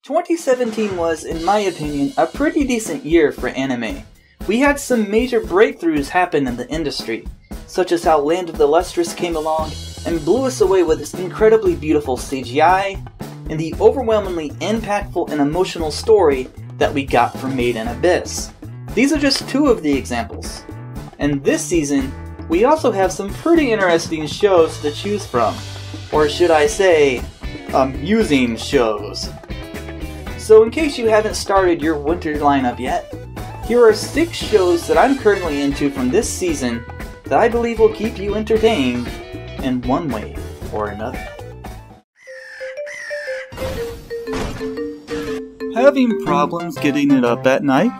2017 was, in my opinion, a pretty decent year for anime. We had some major breakthroughs happen in the industry, such as how Land of the Lustrous came along and blew us away with its incredibly beautiful CGI, and the overwhelmingly impactful and emotional story that we got from Made in Abyss. These are just two of the examples. And this season, we also have some pretty interesting shows to choose from. Or should I say, amusing shows. So in case you haven't started your winter lineup yet, here are 6 shows that I'm currently into from this season that I believe will keep you entertained in one way or another. Having problems getting it up at night?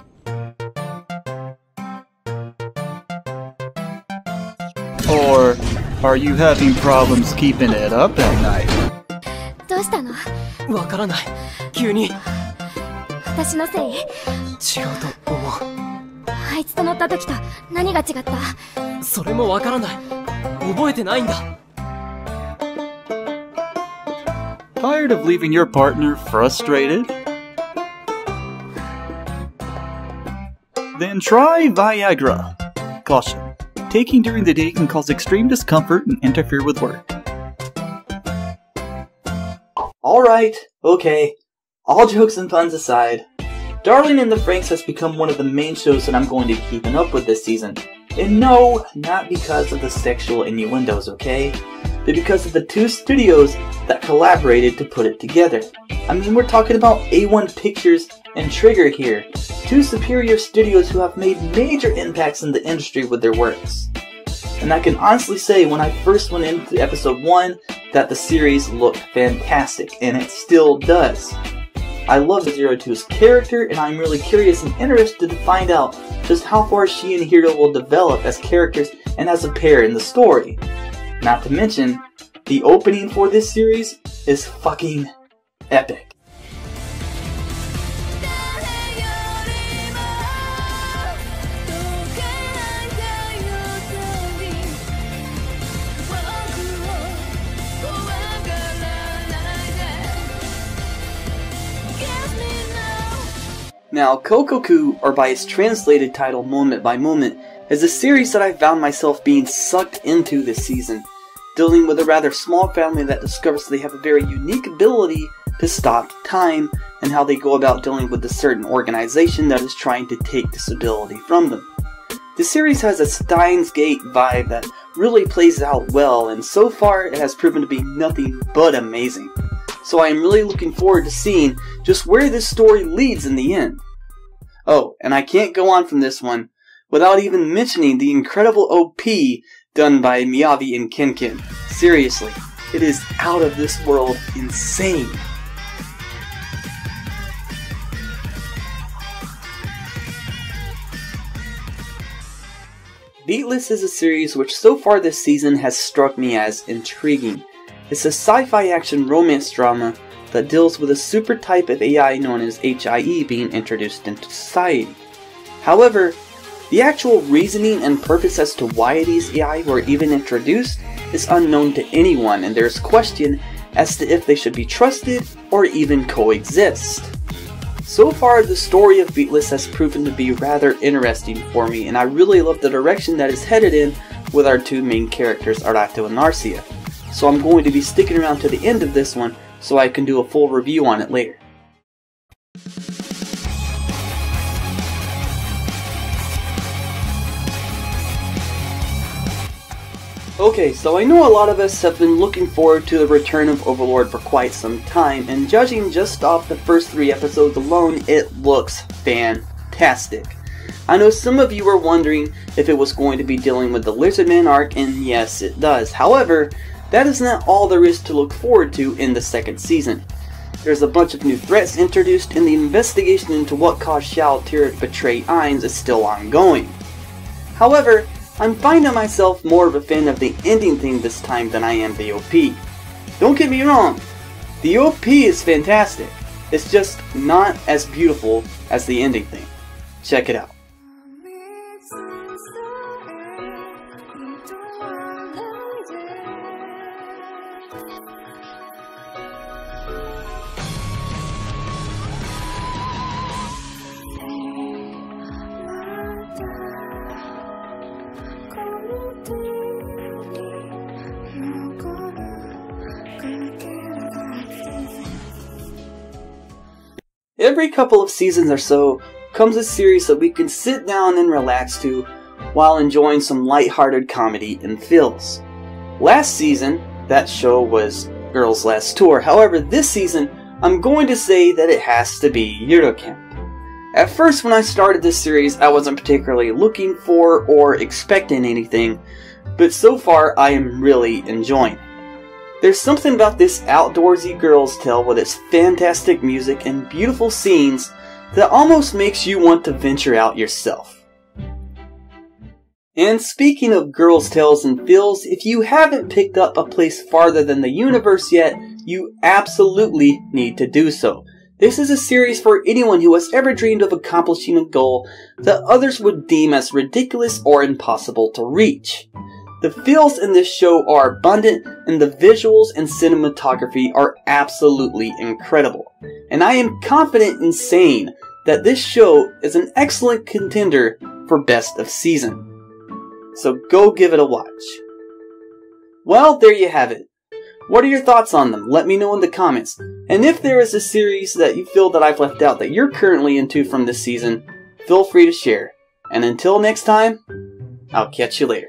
Or are you having problems keeping it up at night? どうしたの？わからない。急に。私のせい？違うと思う。あいつと乗った時と何が違った？それもわからない。覚えてないんだ。Tired of leaving your partner frustrated? Then try Viagra. Caution. Taking during the day can cause extreme discomfort and interfere with work. Alright, okay. All jokes and puns aside, Darling in the Franxx has become one of the main shows that I'm going to be keeping up with this season. And no, not because of the sexual innuendos, okay? But because of the 2 studios that collaborated to put it together. I mean, we're talking about A1 Pictures and Trigger here, 2 superior studios who have made major impacts in the industry with their works. And I can honestly say when I first went into episode 1 that the series looked fantastic, and it still does. I love Zero Two's character, and I'm really curious and interested to find out just how far she and Hiro will develop as characters and as a pair in the story. Not to mention, the opening for this series is fucking epic. Now, Kokoku, or by its translated title Moment by Moment, is a series that I found myself being sucked into this season, dealing with a rather small family that discovers they have a very unique ability to stop time, and how they go about dealing with a certain organization that is trying to take this ability from them. The series has a Steins Gate vibe that really plays out well, and so far it has proven to be nothing but amazing. So I am really looking forward to seeing just where this story leads in the end. Oh, and I can't go on from this one without even mentioning the incredible OP done by Miyavi and Kenken. Seriously, it is out of this world insane. Beatless is a series which so far this season has struck me as intriguing. It's a sci-fi action romance drama that deals with a super type of AI known as HIE being introduced into society. However, the actual reasoning and purpose as to why these AI were even introduced is unknown to anyone, and there's question as to if they should be trusted or even coexist. So far, the story of Beatless has proven to be rather interesting for me, and I really love the direction that is headed in with our 2 main characters, Arato and Narcia. So I'm going to be sticking around to the end of this one so I can do a full review on it later. Okay, so I know a lot of us have been looking forward to the return of Overlord for quite some time, and judging just off the first 3 episodes alone, it looks fantastic. I know some of you were wondering if it was going to be dealing with the Lizardman arc, and yes, it does. However, that is not all there is to look forward to in the 2nd season. There's a bunch of new threats introduced, and the investigation into what caused Shao Tyr to betray Ainz is still ongoing. However, I'm finding myself more of a fan of the ending theme this time than I am the OP. Don't get me wrong, the OP is fantastic. It's just not as beautiful as the ending theme. Check it out. every couple of seasons or so comes a series that we can sit down and relax to while enjoying some lighthearted comedy and feels. Last season, that show was Girls Last Tour. However, this season, I'm going to say that it has to be Yuru Camp. At first, when I started this series, I wasn't particularly looking for or expecting anything, but so far I am really enjoying it. There's something about this outdoorsy girls' tale with its fantastic music and beautiful scenes that almost makes you want to venture out yourself. And speaking of girls' tales and feels, if you haven't picked up A Place Farther Than the Universe yet, you absolutely need to do so. This is a series for anyone who has ever dreamed of accomplishing a goal that others would deem as ridiculous or impossible to reach. The feels in this show are abundant, and the visuals and cinematography are absolutely incredible. And I am confident in saying that this show is an excellent contender for Best of Season. So go give it a watch. Well, there you have it. What are your thoughts on them? Let me know in the comments. And if there is a series that you feel that I've left out that you're currently into from this season, feel free to share. And until next time, I'll catch you later.